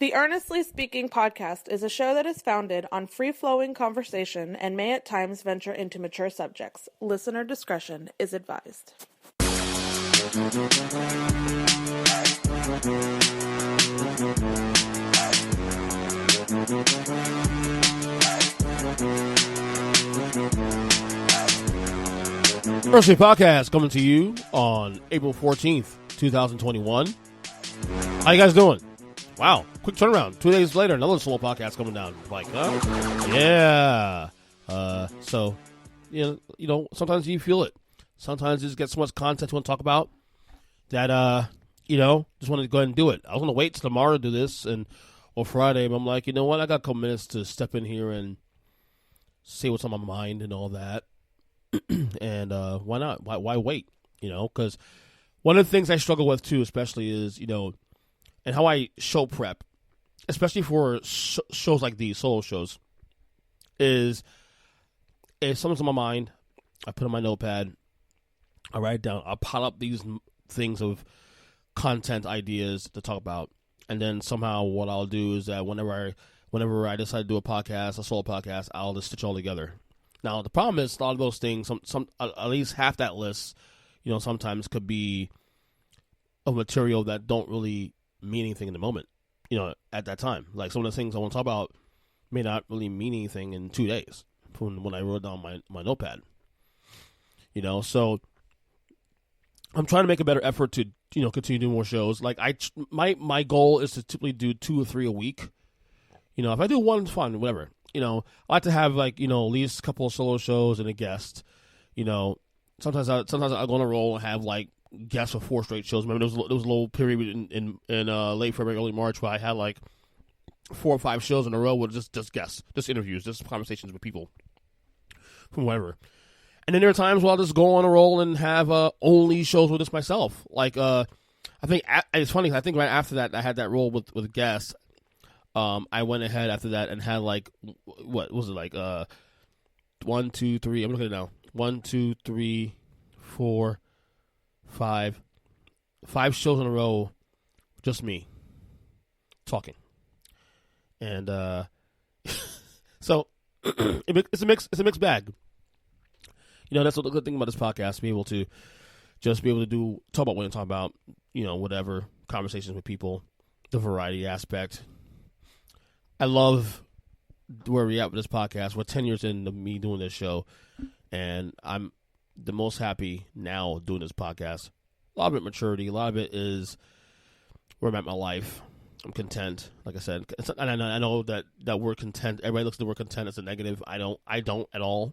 The Earnestly Speaking podcast is a show that is founded on free-flowing conversation and may at times venture into mature subjects. Listener discretion is advised. Earnestly podcast coming to you on April 14th, 2021. How you guys doing? Wow, quick turnaround. 2 days later, another solo podcast coming down. Like, yeah. So, you know, sometimes you feel it. Sometimes you just get so much content you want to talk about that, just want to go ahead and do it. I was going to wait till tomorrow to do this or Friday, but I'm like, you know what? I got a couple minutes to step in here and say what's on my mind and all that. And why not? Why wait? Because one of the things I struggle with too, especially is, and how I show prep, especially for shows like these, solo shows, is if something's on my mind, I put it on my notepad, I write it down, I pile up these things of content ideas to talk about, and then somehow what I'll do is that whenever I decide to do a solo podcast, I'll just stitch it all together. Now, the problem is a lot of those things, some at least half that list, sometimes could be of material that don't really mean anything in the moment, at that time. Like some of the things I want to talk about may not really mean anything in 2 days from when I wrote down my notepad. So I'm trying to make a better effort to, continue doing more shows. Like my goal is to typically do 2 or 3 a week. If I do one, it's fine, whatever. I like to have at least a couple of solo shows and a guest. Sometimes I go on a roll and have guests for 4 straight shows. Remember, there was a little period in late February, early March where I had 4 or 5 shows in a row with just guests, just interviews, just conversations with people from whatever. And then there are times where I'll just go on a roll and have only shows with just myself. I think it's funny. I think right after that I had that roll with guests. I went ahead after that and had what was it 1, 2, 3. I'm looking at it now. 1, 2, 3, 4, 5 shows in a row, just me talking, and so it's a mixed bag. That's the good thing about this podcast: be able to talk about what you talk about, whatever conversations with people, the variety aspect. I love where we're at with this podcast. We're 10 years into me doing this show, and I'm the most happy now doing this podcast. A lot of it maturity. A lot of it is where I'm at in my life. I'm content, like I said. And I know that word content, everybody looks at the word content as a negative. I don't at all.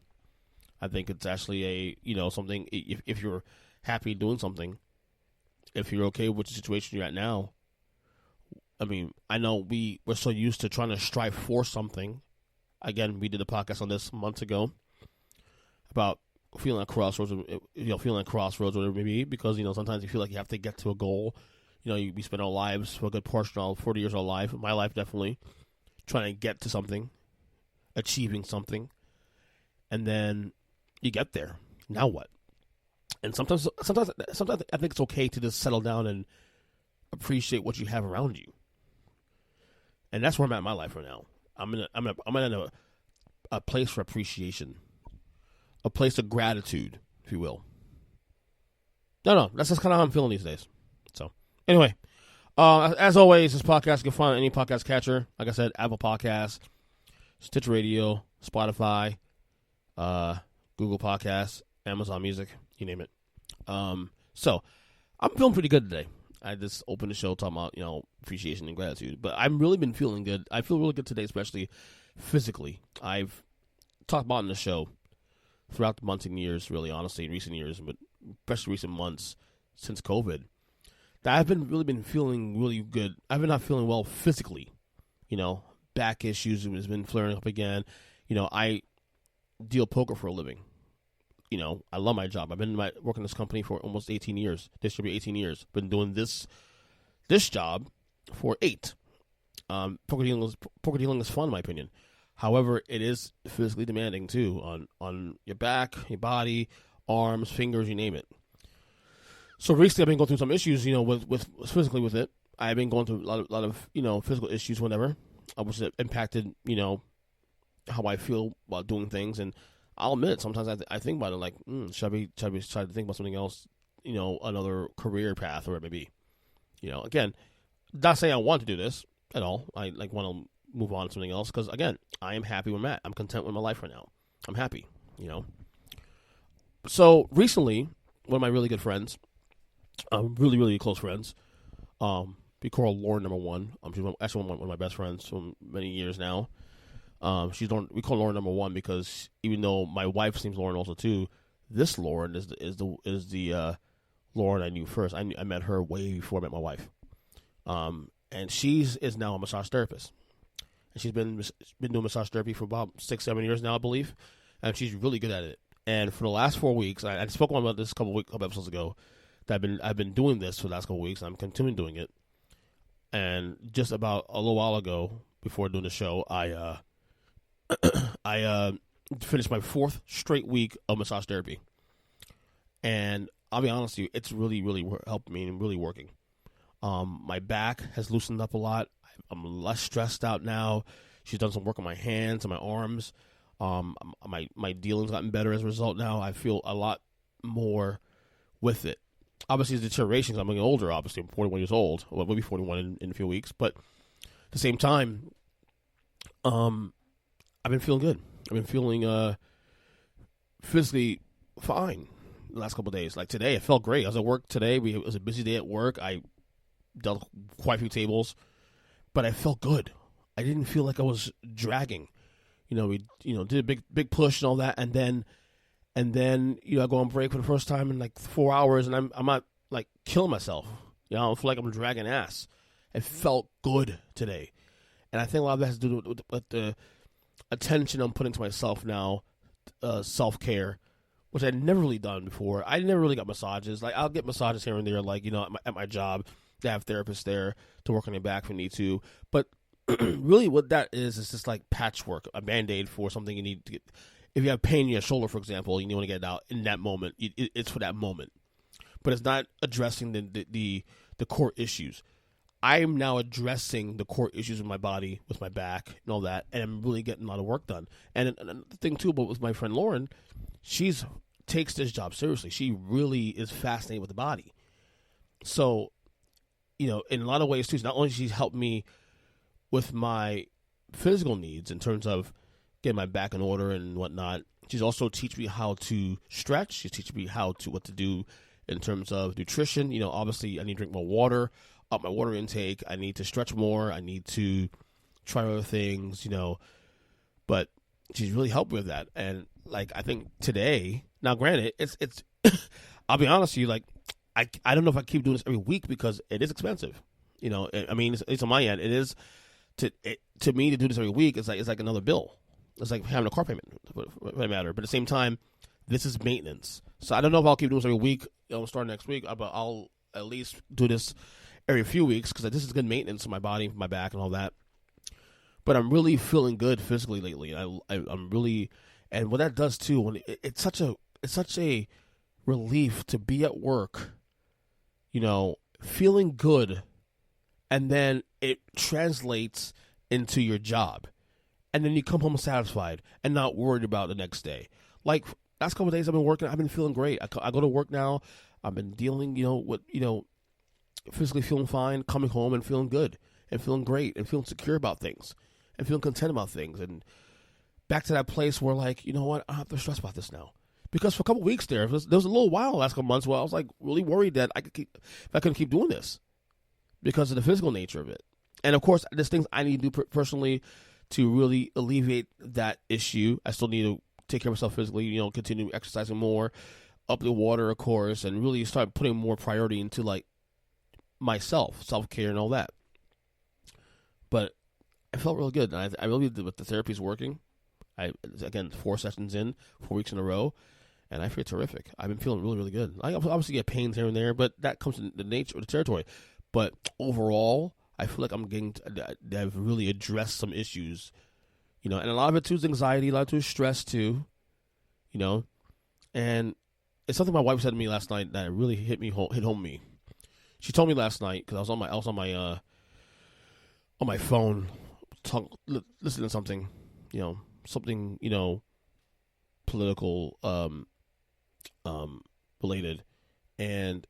I think it's actually something, if you're happy doing something, if you're okay with the situation you're at now. I mean, I know we're so used to trying to strive for something. Again, we did a podcast on this months ago about feeling at crossroads, whatever it may be, because, sometimes you feel like you have to get to a goal. We spend our lives, for a good portion of 40 years of our life, my life definitely, trying to get to something, achieving something, and then you get there. Now what? And sometimes I think it's okay to just settle down and appreciate what you have around you. And that's where I'm at in my life right now. I'm in a place for appreciation, a place of gratitude, if you will. No, that's just kind of how I'm feeling these days. So, anyway, as always, this podcast you can find on any podcast catcher. Like I said, Apple Podcasts, Stitch Radio, Spotify, Google Podcasts, Amazon Music, you name it. So, I'm feeling pretty good today. I just opened the show talking about, appreciation and gratitude. But I've really been feeling good. I feel really good today, especially physically. I've talked about in the show throughout the months and years, really, honestly, in recent years, but especially recent months since COVID, that I've really been feeling really good. I've been not feeling well physically. Back issues has been flaring up again. I deal poker for a living. I love my job. I've been working this company for almost 18 years. This should be 18 years. Been doing this job for 8. Poker dealing is fun, in my opinion. However, it is physically demanding too on your back, your body, arms, fingers, you name it. So recently, I've been going through some issues, with physically with it. I've been going through a lot of physical issues, whatever, which impacted how I feel while doing things. And I'll admit, sometimes I think about it like, should I be trying to think about something else, another career path or whatever it may be. Again, not saying I want to do this at all. I want to move on to something else because, again, I am happy where I'm at. I'm content with my life right now. I'm happy, So recently, one of my really good friends, really, really close friends, we call her Lauren number one. She's actually one of my best friends from many years now. We call Lauren number one because even though my wife seems Lauren also too, this Lauren is the Lauren I knew first. I met her way before I met my wife. And is now a massage therapist. And she's been doing massage therapy for about 6-7 years now, I believe. And she's really good at it. And for the last 4 weeks, I spoke about this a couple episodes ago, that I've been doing this for the last couple weeks, and I'm continuing doing it. And just about a little while ago, before doing the show, I finished my 4th straight week of massage therapy. And I'll be honest with you, it's really, really helped me and really working. My back has loosened up a lot. I'm less stressed out now. She's done some work on my hands and my arms. My dealing's gotten better as a result now. I feel a lot more with it. Obviously, it's deterioration because I'm getting older. Obviously, I'm 41 years old. Well, we'll be 41 in a few weeks. But at the same time, I've been feeling good. I've been feeling physically fine the last couple of days. Like today, I felt great. I was at work today. It was a busy day at work. I dealt quite a few tables, but I felt good. I didn't feel like I was dragging. We did a big push and all that, and then I go on break for the first time in like 4 hours, and I'm not like killing myself. I don't feel like I'm dragging ass. It felt good today, and I think a lot of that has to do with the attention I'm putting to myself now, self-care, which I'd never really done before. I never really got massages. Like I'll get massages here and there, like at my job, they have therapists there to work on your back if you need to, but really what that is just like patchwork, a Band-Aid for something you need to get. If you have pain in your shoulder, for example, and you want to get it out in that moment, it's for that moment. But it's not addressing the core issues. I am now addressing the core issues in my body with my back and all that, and I'm really getting a lot of work done. And the thing too, but with my friend Lauren, she takes this job seriously. She really is fascinated with the body. So, in a lot of ways too, not only she's helped me with my physical needs in terms of getting my back in order and whatnot, she's also teach me how to stretch. She's teaching me what to do in terms of nutrition. Obviously I need to drink more water, up my water intake. I need to stretch more. I need to try other things, but she's really helped me with that. And like, I think today, now granted, it's, I'll be honest with you, like, I don't know if I keep doing this every week because it is expensive. It's on my end. It is to me to do this every week. It's like another bill. It's like having a car payment, for that matter. But at the same time, this is maintenance. So I don't know if I'll keep doing this every week. I'll start next week, but I'll at least do this every few weeks because this is good maintenance on my body, my back, and all that. But I'm really feeling good physically lately. I'm really, and what that does too, when it's such a relief to be at work, feeling good, and then it translates into your job. And then you come home satisfied and not worried about the next day. Like, last couple of days I've been working, I've been feeling great. I go to work now. I've been dealing, with, physically feeling fine, coming home and feeling good and feeling great and feeling secure about things and feeling content about things. And back to that place where, like, you know what, I don't have to stress about this now. Because for a couple of weeks there was a little while the last couple of months where I was, like, really worried that I couldn't keep doing this because of the physical nature of it. And, of course, there's things I need to do personally to really alleviate that issue. I still need to take care of myself physically, continue exercising more, up the water, of course, and really start putting more priority into, like, myself, self-care and all that. But I felt real good. And I really did, the therapy's working. Again, 4 sessions in, 4 weeks in a row, and I feel terrific. I've been feeling really, really good. I obviously get pains here and there, but that comes in the nature of the territory. But overall, I feel like I've really addressed some issues, and a lot of it too is anxiety, a lot of it is stress too, and it's something my wife said to me last night that really hit home me. She told me last night because I was on my phone, listening to something, political, related, and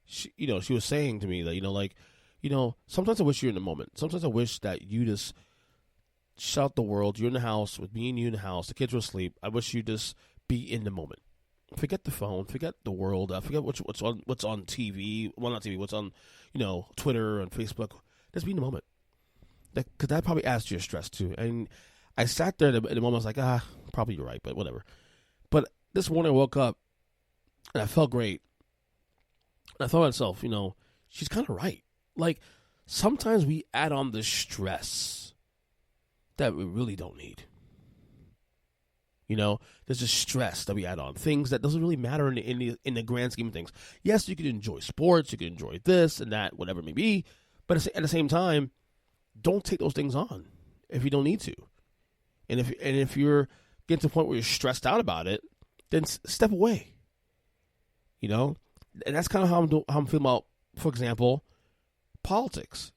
she was saying to me that sometimes I wish you're in the moment. Sometimes I wish that you just shut out the world. You're in the house with me and you in the house. The kids are asleep. I wish you just be in the moment. Forget the phone. Forget the world. Forget what's on TV. Well, not TV. What's on Twitter and Facebook. Just be in the moment. Because that probably adds to your stress too. And I sat there in the moment. I was like, probably you're right, but whatever. But this morning I woke up and I felt great. And I thought to myself, she's kind of right. Like, sometimes we add on the stress that we really don't need. There's a stress that we add on. Things that doesn't really matter in the grand scheme of things. Yes, you can enjoy sports, you can enjoy this and that, whatever it may be. But at the same time, don't take those things on if you don't need to. And if you're getting to the point where you're stressed out about it, then step away. And that's kind of how I'm feeling about, for example, politics.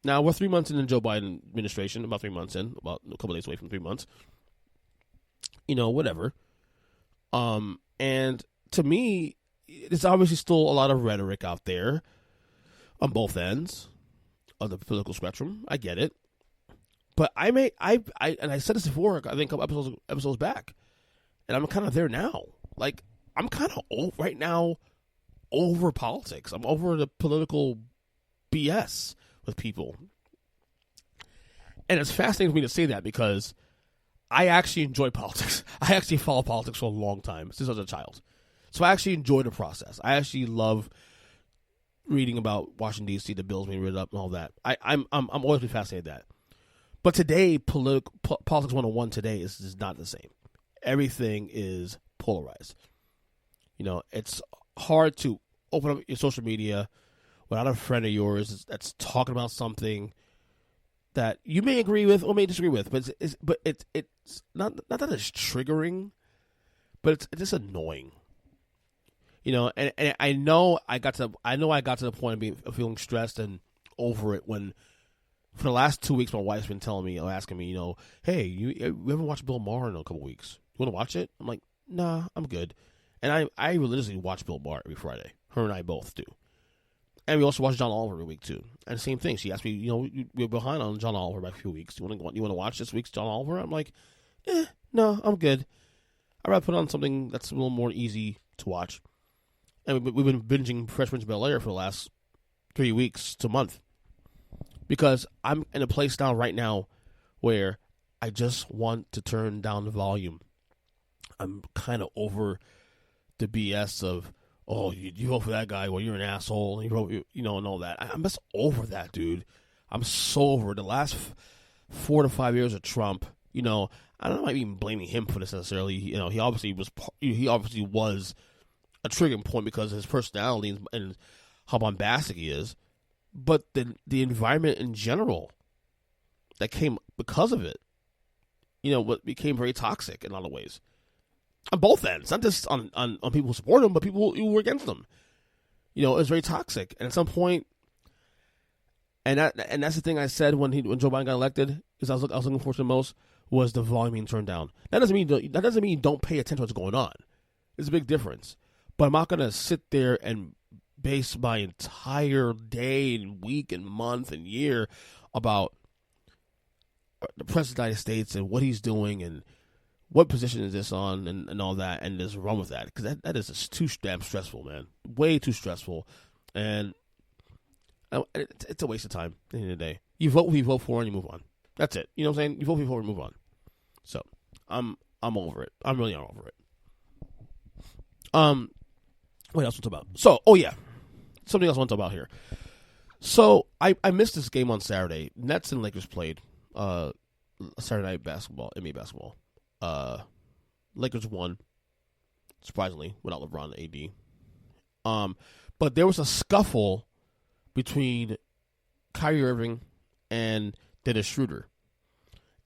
Now, we're 3 months in the Joe Biden administration, about 3 months in, about a couple of days away from 3 months. Whatever. And to me, there's obviously still a lot of rhetoric out there on both ends of the political spectrum. I get it. But and I said this before, I think a couple episodes back, and I'm kind of there now. Like, I'm kind of right now over politics. I'm over the political BS with people. And it's fascinating for me to say that because I actually enjoy politics. I actually follow politics for a long time, since I was a child. So I actually enjoy the process. I actually love reading about Washington, D.C., the bills being written up and all that. I'm always been fascinated with that. But today, politics 101 today is not the same. Everything is polarized. It's hard to open up your social media without a friend of yours that's talking about something that you may agree with or may disagree with, but it's not that it's triggering, but it's just annoying. And I know I got to the point of feeling stressed and over it when, for the last 2 weeks, my wife's been telling me, or asking me, hey, you haven't watched Bill Maher in a couple weeks. You want to watch it? I'm like, nah, I'm good. And I religiously watch Bill Maher every Friday. Her and I both do. And we also watch John Oliver every week too. And same thing. She asked me, we're behind on John Oliver by a few weeks. You want to watch this week's John Oliver? I'm like, no, I'm good. I'd rather put on something that's a little more easy to watch. And we've been binging Fresh Prince of Bel-Air for the last 3 weeks to a month. Because I'm in a place now, right now, where I just want to turn down the volume. I'm kind of over the BS of, you vote for that guy, well, you're an asshole, and and all that. I'm just over that, dude. I'm so over the last 4 to 5 years of Trump. I don't know, I'm even blaming him for this necessarily. He obviously was a triggering point because of his personality and how bombastic he is. But the environment in general that came because of it, what became very toxic in a lot of ways. On both ends, not just on people who support him, but people who were against him. It was very toxic. And at some point, and that's the thing I said when Joe Biden got elected, is I was looking forward to the most, was the volume being turned down. That doesn't mean you don't pay attention to what's going on. There's a big difference. But I'm not going to sit there and base my entire day and week and month and year about the President of the United States and what he's doing and what position is this on and all that, and just run with that. Because that is just too damn stressful, man. Way too stressful. And it's a waste of time at the end of the day. You vote who you vote for and you move on. That's it. You know what I'm saying? You vote who you vote for and move on. So, I'm over it. I'm really over it. What else to talk about? So, something else I want to talk about here. So, I missed this game on Saturday. Nets and Lakers played Saturday night basketball, NBA basketball. Lakers won, surprisingly, without LeBron and AD. But there was a scuffle between Kyrie Irving and Dennis Schroeder.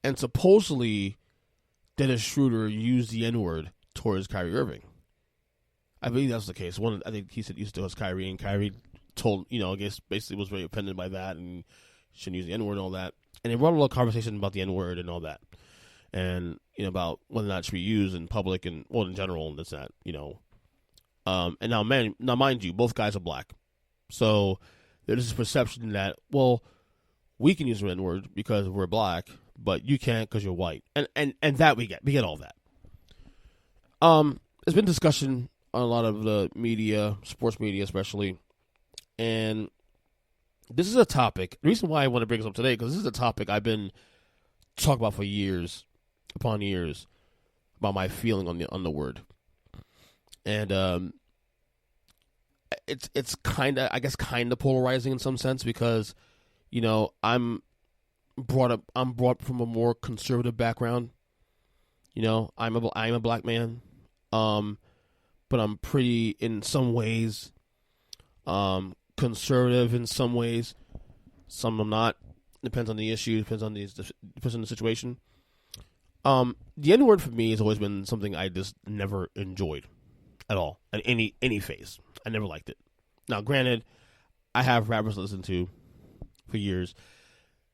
And supposedly, Dennis Schroeder used the N-word towards Kyrie Irving. I believe that's the case. I think he said he used to us Kyrie, and Kyrie told, I guess basically was very offended by that and shouldn't use the N-word and all that. And they brought a little conversation about the N-word and all that. And, about whether or not it should be used in public and, well, in general and this, that, And now, mind you, both guys are black. So there's this perception that, well, we can use the N-word because we're black, but you can't because you're white. And that we get all that. There's been discussion on a lot of the media, sports media especially, and this is a topic. The reason why I want to bring this up today, because this is a topic I've been talking about for years upon years about my feeling on the word. And it's kind of polarizing in some sense because, I'm brought from a more conservative background. I am a black man. But I'm pretty, in some ways, conservative in some ways. Some I'm not. Depends on the issue. Depends on the situation. The N-word for me has always been something I just never enjoyed at all in any phase. I never liked it. Now, granted, I have rappers I listen to for years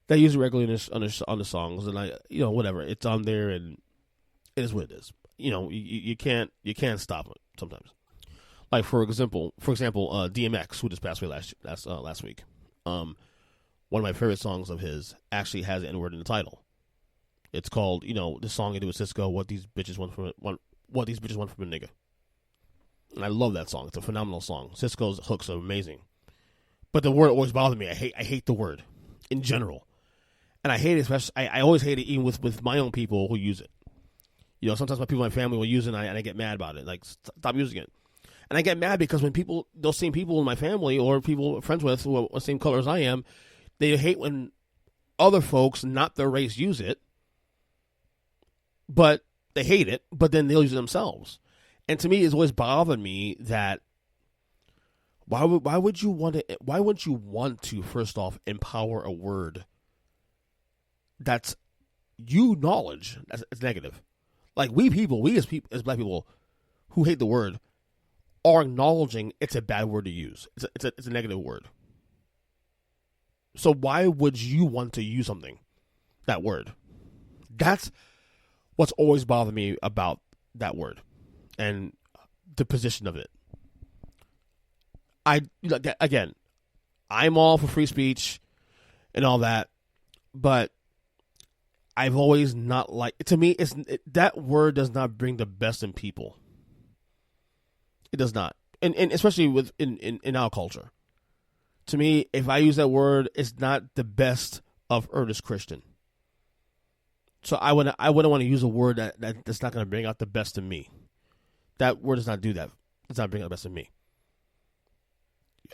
that use it regularly on the songs, and I, whatever, it's on there, and it is what it is. You can't stop it sometimes. Like for example, DMX, who just passed away last week. One of my favorite songs of his actually has the N-word in the title. It's called, the song he did with Cisco, "What These Bitches Want from a Nigga." And I love that song. It's a phenomenal song. Cisco's hooks are amazing, but the word always bothered me. I hate the word in general, and I hate it. Especially, I always hate it even with my own people who use it. Sometimes my people in my family will use it, and I get mad about it. Like, stop using it. And I get mad because when those same people in my family or people I'm friends with who are the same color as I am, they hate when other folks, not their race, use it. But they hate it, but then they'll use it themselves. And to me, it's always bothered me that why would you want to first off empower a word that's you knowledge that's negative. Like we as black people who hate the word are acknowledging it's a bad word to use. It's a negative word. So why would you want to use that word? That's what's always bothered me about that word and the position of it. Again, I'm all for free speech and all that, but I've always not liked. To me, that word does not bring the best in people. It does not, and especially in our culture. To me, if I use that word, it's not the best of earnest Christian. So I wouldn't want to use a word that's not going to bring out the best in me. That word does not do that. It's not bringing out the best in me.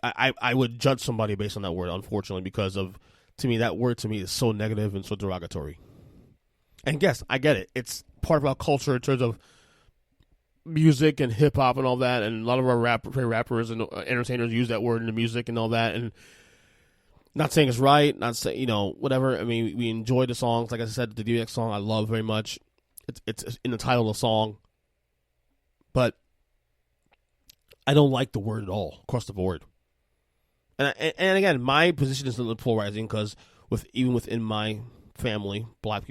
I would judge somebody based on that word, unfortunately, because to me that word is so negative and so derogatory. And yes, I get it. It's part of our culture in terms of music and hip hop and all that, and a lot of our rappers and entertainers use that word in the music and all that. And not saying it's right, not saying whatever. I mean, we enjoy the songs. Like I said, the DMX song I love very much. It's in the title of the song, but I don't like the word at all across the board. And again, my position is a little polarizing because even within my family, black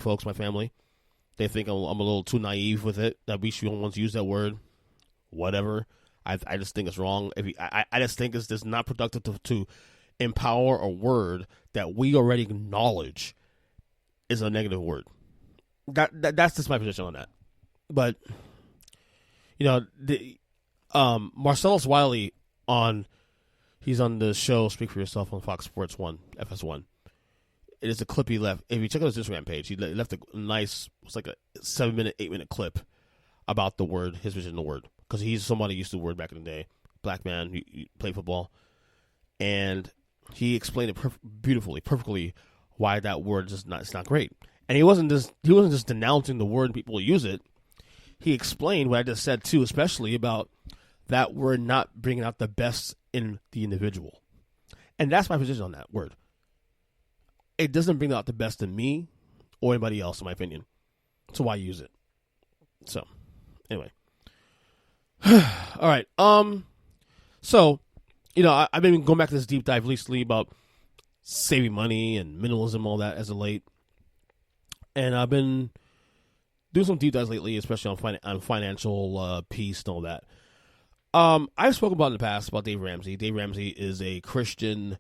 folks, my family, they think I'm a little too naive with it, that we should once use that word. Whatever. I just think it's wrong. I just think it's just not productive to empower a word that we already acknowledge is a negative word. That's just my position on that. But, Marcellus Wiley he's on the show Speak for Yourself on Fox Sports 1, FS1. It is a clip he left. If you check out his Instagram page, he left a nice, it's like a 7-minute, 8-minute clip about the word, his vision of the word. Because he's somebody who used the word back in the day. Black man, he played football. And he explained it beautifully, perfectly, why that word it's not great. And he wasn't just denouncing the word and people who use it. He explained what I just said too, especially about that word not bringing out the best in the individual. And that's my position on that word. It doesn't bring out the best in me or anybody else, in my opinion. So why use it? So, anyway. All right. So, I've been going back to this deep dive recently about saving money and minimalism, all that as of late. And I've been doing some deep dives lately, especially on financial peace and all that. I've spoken about in the past about Dave Ramsey. Dave Ramsey is a Christian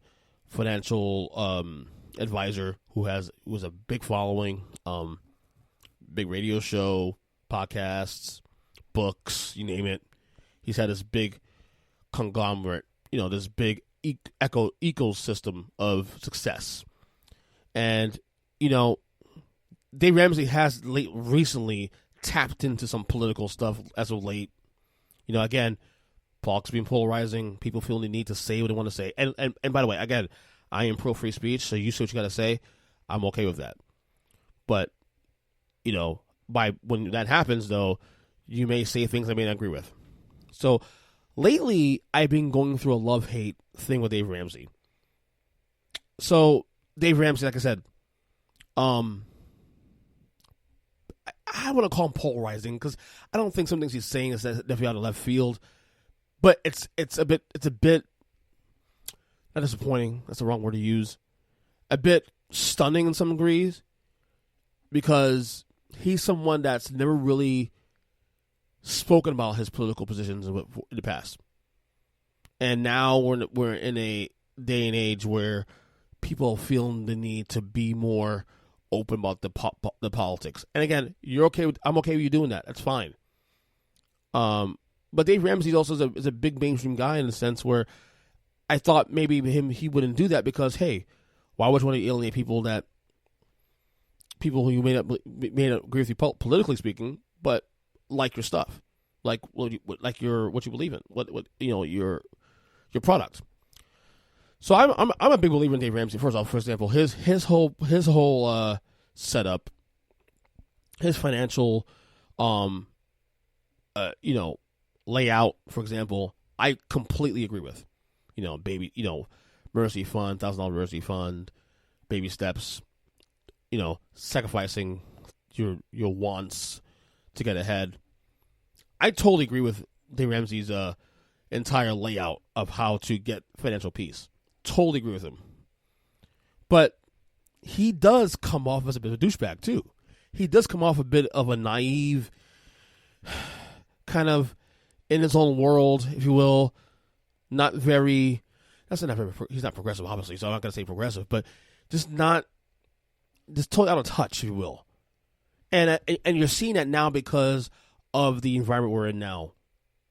financial advisor who was a big following, big radio show, podcasts, books, you name it. He's had this big conglomerate, this big ecosystem of success. And, Dave Ramsey has recently tapped into some political stuff as of late. Again, politics being polarizing, people feeling the need to say what they want to say. And by the way, again, I am pro free speech, so you say what you got to say. I'm okay with that. But, when that happens, though, you may say things I may not agree with. So lately, I've been going through a love-hate thing with Dave Ramsey. So Dave Ramsey, like I said, I want to call him polarizing because I don't think some things he's saying is definitely out of left field. But it's a bit not disappointing. That's the wrong word to use. A bit stunning in some degrees because he's someone that's never really spoken about his political positions in the past. And now we're in a day and age where people feel the need to be more open about the politics. And again, I'm okay with you doing that. That's fine. But Dave Ramsey also is a big mainstream guy in the sense where I thought maybe he wouldn't do that because, hey, why would you want to alienate people who you may not agree with you politically speaking, but like your stuff, like what you believe in, what your product. So I'm a big believer in Dave Ramsey. First off, for example, his whole setup, his financial layout, for example, I completely agree with. Mercy fund, $1,000 mercy fund, baby steps, sacrificing your wants to get ahead. I totally agree with Dave Ramsey's entire layout of how to get financial peace. Totally agree with him. But he does come off as a bit of a douchebag, too. He does come off a bit of a naive, kind of in his own world, if you will. Not very, he's not progressive, obviously, so I'm not going to say progressive, but just totally out of touch, if you will. And you're seeing that now because of the environment we're in now,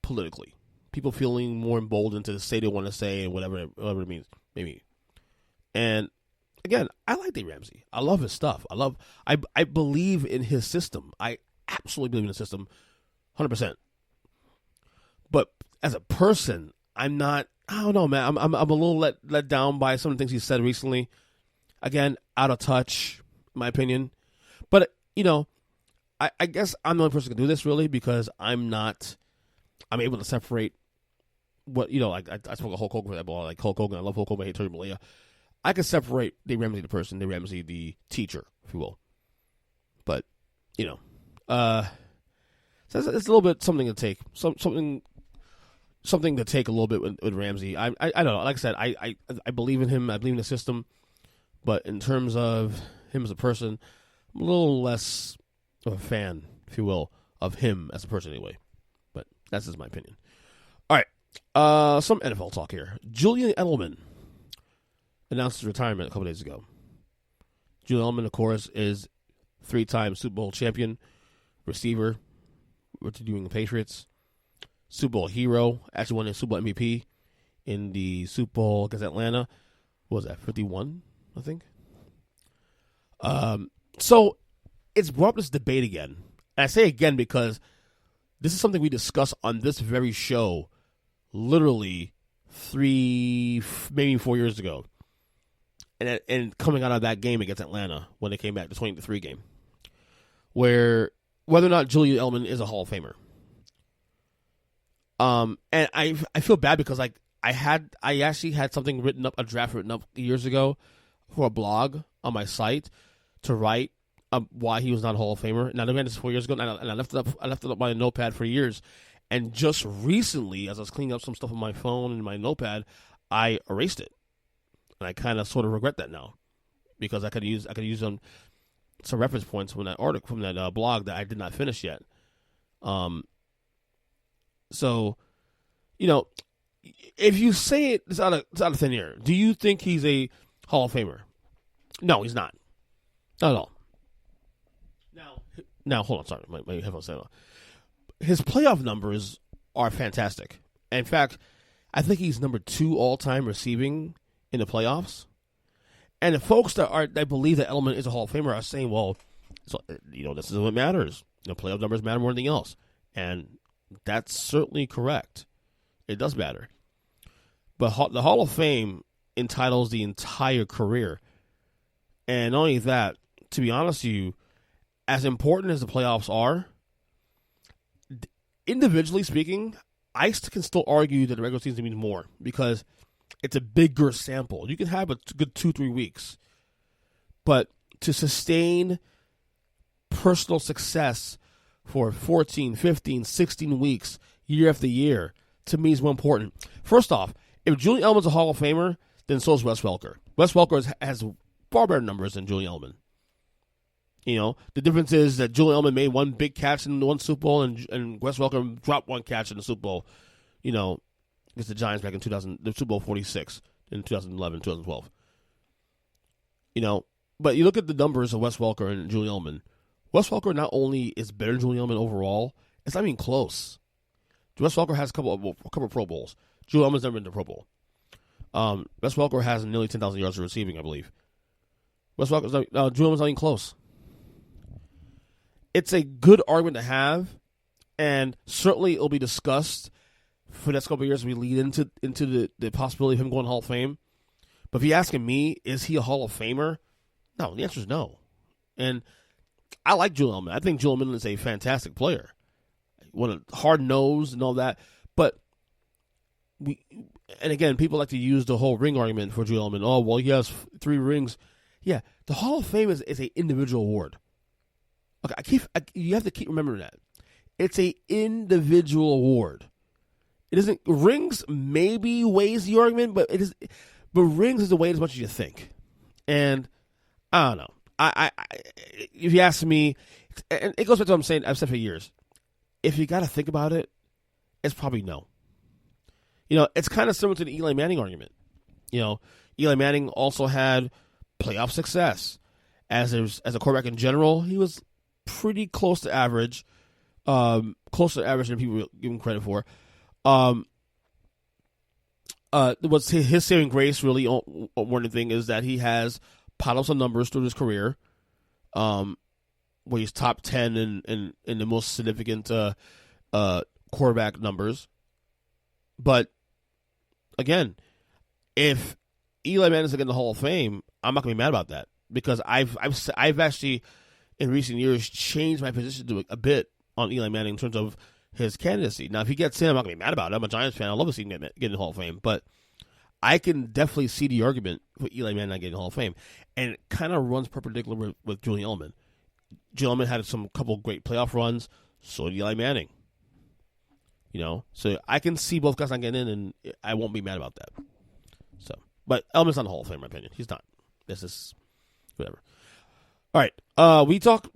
politically. People feeling more emboldened to say they want to say and whatever it means, maybe. And again, I like Dave Ramsey. I love his stuff. I believe in his system. I absolutely believe in his system, 100%. But as a person, I don't know, man. I'm a little let down by some of the things he said recently. Again, out of touch, in my opinion. But I guess I'm the only person who can do this really because I'm able to separate what, I spoke of Hulk Hogan for that, but I like Hulk Hogan. I love Hulk Hogan. I hate Terry Bollea. I can separate Dave Ramsey the person, Dave Ramsey the teacher, if you will. But, so it's a little bit something to take. Something to take a little bit with Ramsey. I don't know. Like I said, I believe in him. I believe in the system. But in terms of him as a person, I'm a little less of a fan, if you will, of him as a person anyway. But that's just my opinion. All right. Some NFL talk here. Julian Edelman announced his retirement a couple days ago. Julian Edelman, of course, is 3-time Super Bowl champion, receiver, doing the Patriots, Super Bowl hero, actually won the Super Bowl MVP in the Super Bowl against Atlanta. What was that, 51, I think? So it's brought up this debate again. And I say again because this is something we discussed on this very show literally 3, maybe 4 years ago. And coming out of that game against Atlanta when they came back, the 23 game, where whether or not Julian Edelman is a Hall of Famer. And I feel bad because I actually had something written up, a draft written up years ago for a blog on my site to write why he was not a Hall of Famer. Now, again, this is 4 years ago, and I left it up. I left it up on a notepad for years. And just recently, as I was cleaning up some stuff on my phone and my notepad, I erased it, and I kind of sort of regret that now because I could use some reference points from that article from that blog that I did not finish yet. So, if you say it's out of thin air, do you think he's a Hall of Famer? No, he's not. Not at all. Now hold on. Sorry, my headphones said his playoff numbers are fantastic. In fact, I think he's number 2 all-time receiving in the playoffs. And the folks that believe that Edelman is a Hall of Famer are saying, well, this is what matters. Playoff numbers matter more than anything else. And that's certainly correct. It does matter. But the Hall of Fame entitles the entire career. And not only that, to be honest with you, as important as the playoffs are, individually speaking, I can still argue that the regular season means more because it's a bigger sample. You can have a good 2-3 weeks. But to sustain personal success for 14, 15, 16 weeks, year after year, to me is more important. First off, if Julian Edelman's a Hall of Famer, then so is Wes Welker. Wes Welker has far better numbers than Julian Edelman. The difference is that Julian Edelman made one big catch in one Super Bowl, and Wes Welker dropped one catch in the Super Bowl, against the Giants back in the Super Bowl 46 in 2011, 2012. But you look at the numbers of Wes Welker and Julian Edelman. Wes Welker not only is better than Julian Edelman overall, it's not even close. Wes Welker has a couple of Pro Bowls. Julian Edelman's never been to the Pro Bowl. Wes Welker has nearly 10,000 yards of receiving, I believe. Julian Edelman's not even close. It's a good argument to have, and certainly it'll be discussed for the next couple of years as we lead into the possibility of him going to Hall of Fame. But if you're asking me, is he a Hall of Famer? No, the answer is no. And I like Julian Edelman. I think Julian Edelman is a fantastic player. Hard-nosed and all that. But, and again, people like to use the whole ring argument for Julian Edelman. Oh, well, he has 3 rings. Yeah, the Hall of Fame is an individual award. Okay, you have to keep remembering that. It's an individual award. It isn't rings. Maybe weighs the argument, but it is. But rings is the weight as much as you think. And I don't know. I if you ask me, and it goes back to what I've said for years. If you got to think about it, it's probably no. It's kind of similar to the Eli Manning argument. Eli Manning also had playoff success as a quarterback in general. He was pretty close to average, closer to average than people give him credit for. What's his saving grace really one of the thing is that he has piled up some numbers through his career, where he's top 10 in the most significant quarterback numbers. But again, if Eli Manning is in the Hall of Fame, I'm not going to be mad about that because I've actually in recent years changed my position to a bit on Eli Manning in terms of his candidacy. Now, if he gets in, I'm not going to be mad about it. I'm a Giants fan. I love to see him get in the Hall of Fame. But I can definitely see the argument for Eli Manning not getting in the Hall of Fame. And it kind of runs perpendicular with Julian Edelman. Julian Edelman had some couple great playoff runs. So did Eli Manning. So I can see both guys not getting in, and I won't be mad about that. But Edelman's not in the Hall of Fame, in my opinion. He's not. This is whatever. All right, we talked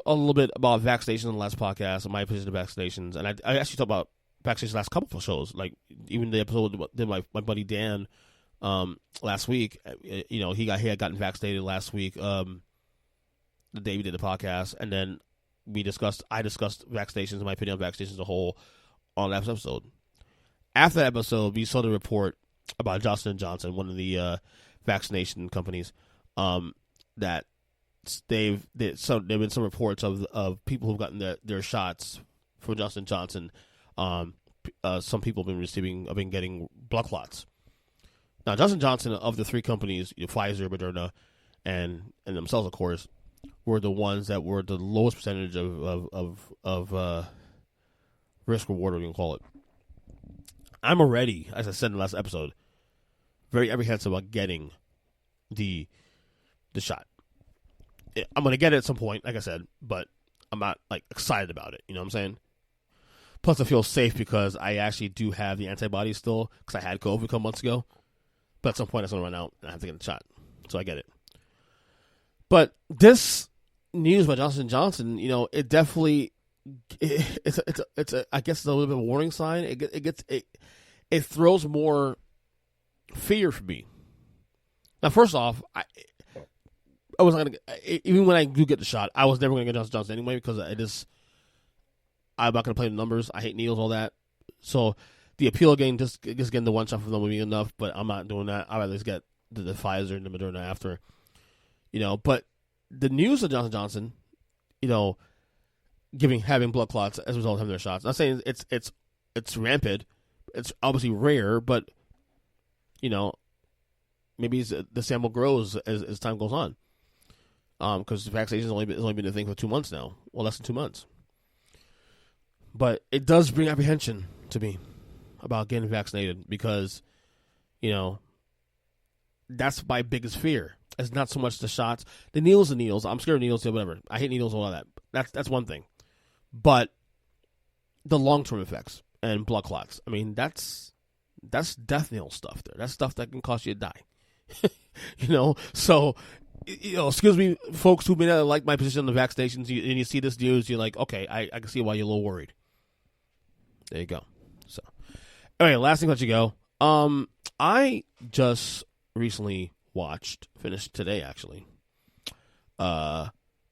a little bit about vaccinations in the last podcast, and my opinion of vaccinations, and I actually talked about vaccinations last couple of shows, like even the episode that my buddy Dan last week. He had gotten vaccinated last week, the day we did the podcast, and then I discussed vaccinations and my opinion on vaccinations as a whole on that episode. After that episode, we saw the report about Johnson and Johnson, one of the vaccination companies, that. There've been some reports of people who've gotten their shots from Johnson & Johnson. Some people have been getting blood clots. Now, Johnson & Johnson, of the 3 companies, Pfizer, Moderna, and themselves, of course, were the ones that were the lowest percentage of risk reward, what you can call it. I'm already, as I said in the last episode, very apprehensive about getting the shot. I'm going to get it at some point, like I said, but I'm not excited about it. You know what I'm saying? Plus, I feel safe because I actually do have the antibodies still because I had COVID a couple months ago. But at some point, it's going to run out, and I have to get a shot. So I get it. But this news by Johnson and Johnson, it definitely it's I guess it's a little bit of a warning sign. It throws more fear for me. Now, first off, I wasn't gonna, even when I do get the shot, I was never gonna get Johnson and Johnson anyway because I'm not gonna play the numbers. I hate needles, all that. So the appeal again, just getting the one shot from them would be enough. But I'm not doing that. I'd rather just get the Pfizer and the Moderna after. But the news of Johnson Johnson, having blood clots as a result of having their shots. I'm not saying it's rampant. It's obviously rare, but maybe the sample grows as time goes on. Because the vaccination has only been a thing for 2 months now. Well, less than 2 months. But it does bring apprehension to me about getting vaccinated because, that's my biggest fear. It's not so much the shots. The needles are needles. I'm scared of needles, whatever. I hate needles, all that. That's one thing. But the long-term effects and blood clots, I mean, that's death knell stuff there. That's stuff that can cause you to die. So, excuse me, folks who may not like my position on the vaccinations, and you see this news, you're like, okay, I can see why you're a little worried. There you go. So, anyway, last thing, let you go. I just recently finished today actually,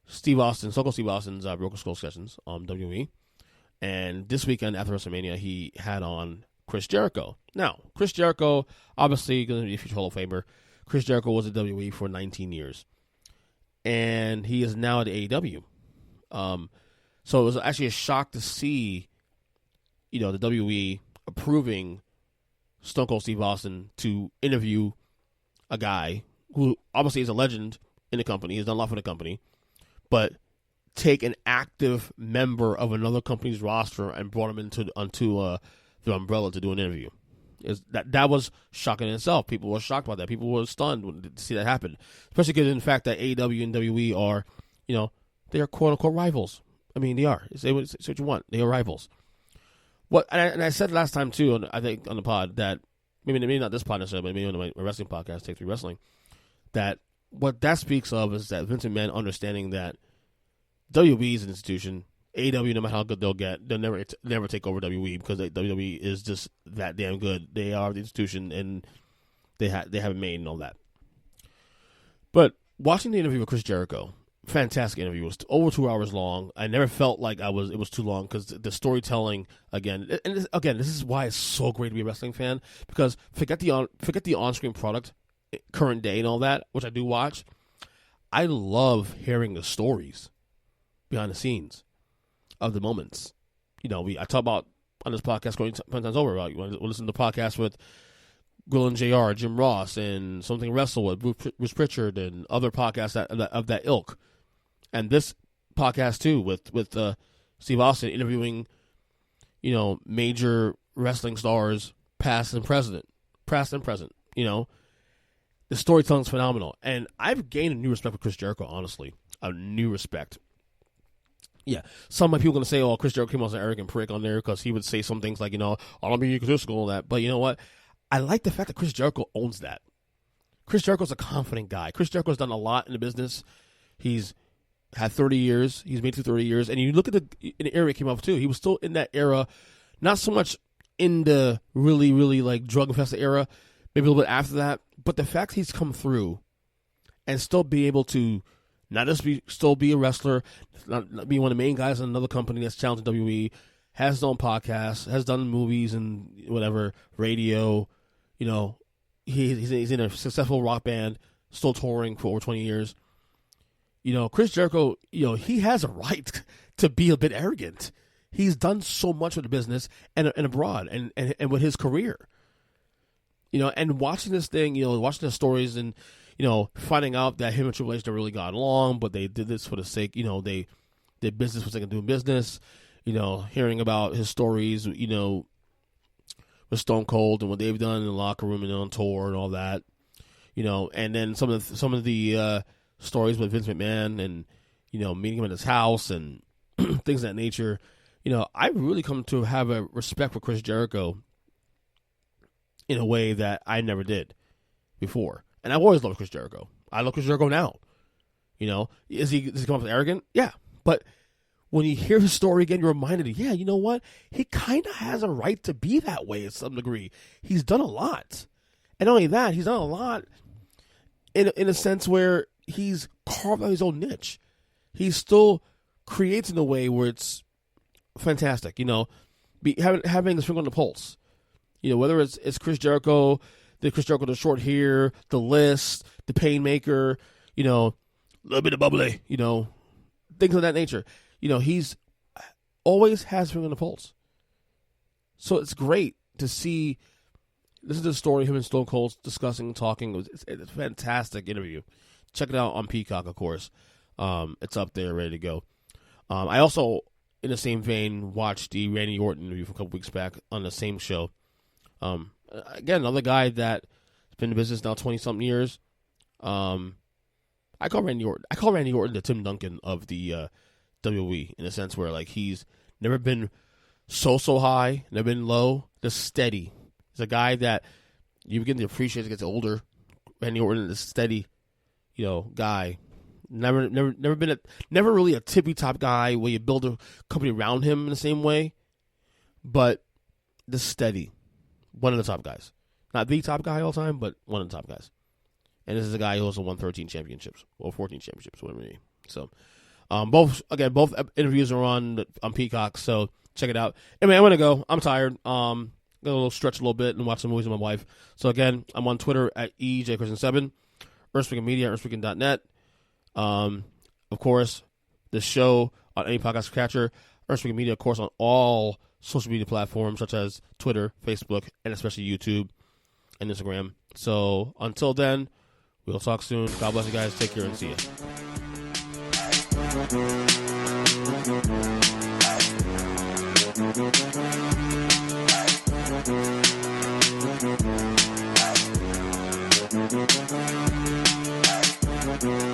Steve Austin's Broken Skull Sessions on WWE, and this weekend after WrestleMania he had on Chris Jericho. Now, Chris Jericho, obviously going to be a future Hall of Famer. Chris Jericho was at WWE for 19 years, and he is now at AEW. So it was actually a shock to see, the WWE approving Stone Cold Steve Austin to interview a guy who obviously is a legend in the company. He's done a lot for the company, but take an active member of another company's roster and brought him onto the umbrella to do an interview. That was shocking in itself. People were shocked by that. People were stunned to see that happen, especially given the fact that AEW and WWE are, they are quote unquote rivals. I mean, they are. Say what you want. They are rivals. And I said last time too, I think on the pod that maybe not this pod necessarily, but maybe on my wrestling podcast, Take 3 Wrestling, that what that speaks of is that Vince McMahon understanding that WWE is an institution. AEW, no matter how good they'll get, they'll never take over WWE because WWE is just that damn good. They are the institution, and they have a made and all that. But watching the interview with Chris Jericho, fantastic interview. It was over 2 hours long. I never felt like it was too long because the storytelling again. This is why it's so great to be a wrestling fan, because forget the on-screen product, current day and all that, which I do watch. I love hearing the stories behind the scenes of the moments. I talk about on this podcast going 10 times over about, you want to listen to the podcast with Grill and JR, Jim Ross, and Something Wrestle with Bruce Pritchard and other podcasts of that ilk. And this podcast too with Steve Austin interviewing, major wrestling stars, past and present. The storytelling's phenomenal. And I've gained a new respect for Chris Jericho, honestly. A new respect. Yeah, some of my people are going to say, oh, Chris Jericho came as an arrogant prick on there because he would say some things like, I'll be egotistical and all that. But you know what? I like the fact that Chris Jericho owns that. Chris Jericho's a confident guy. Chris Jericho's done a lot in the business. He's had 30 years. He's made it through 30 years. And you look at the era he came up too. He was still in that era, not so much in the really, really like drug-infested era, maybe a little bit after that. But the fact he's come through and still be able to not just still be a wrestler, not be one of the main guys in another company that's challenging WWE, has his own podcast, has done movies and whatever, radio, he's in a successful rock band, still touring for over 20 years. Chris Jericho, he has a right to be a bit arrogant. He's done so much with the business and abroad and with his career. And watching this thing, watching the stories and, finding out that him and Triple H never really got along, but they did this for the sake, they did business for the sake of doing business, hearing about his stories, with Stone Cold and what they've done in the locker room and on tour and all that, and then some of the stories with Vince McMahon and, meeting him at his house and things of that nature. I've really come to have a respect for Chris Jericho in a way that I never did. before. And I've always loved Chris Jericho. I love Chris Jericho now. You know, does he come off as arrogant? Yeah. But when you hear his story again, you're reminded, yeah, you know what? He kind of has a right to be that way to some degree. He's done a lot. And not only that, he's done a lot in a sense where he's carved out his own niche. He still creates in a way where it's fantastic, you know, having the finger on the pulse. You know, whether it's Chris Jericho, the short hair, the list, the Painmaker, you know, a little bit of bubbly, you know, things of that nature. You know, he's always has finger on the pulse. So it's great to see. This is the story of him and Stone Cold discussing, talking. It's a fantastic interview. Check it out on Peacock, of course. It's up there, ready to go. I also, in the same vein, watched the Randy Orton interview from a couple weeks back on the same show. Again, another guy that's been in the business now 20-something years. I call Randy Orton the Tim Duncan of the WWE, in a sense where like he's never been so high, never been low, just steady. He's a guy that you begin to appreciate as he gets older. Randy Orton is a steady, you know, guy. Never really a tippy top guy where you build a company around him in the same way, but just steady. One of the top guys. Not the top guy all the time, but one of the top guys. And this is a guy who also won 13 championships, or 14 championships, whatever it may be. So, both interviews are on Peacock, so check it out. Anyway, I'm going to go. I'm tired. Got a little stretch a little bit and watch some movies with my wife. So, again, I'm on Twitter at EJChristen7, Earnestly Media, earnestly.net. Of course, the show on any podcast catcher, Earnestly Media, of course, on all social media platforms such as Twitter, Facebook, and especially YouTube and Instagram. So until then, we'll talk soon. God bless you guys. Take care and see you.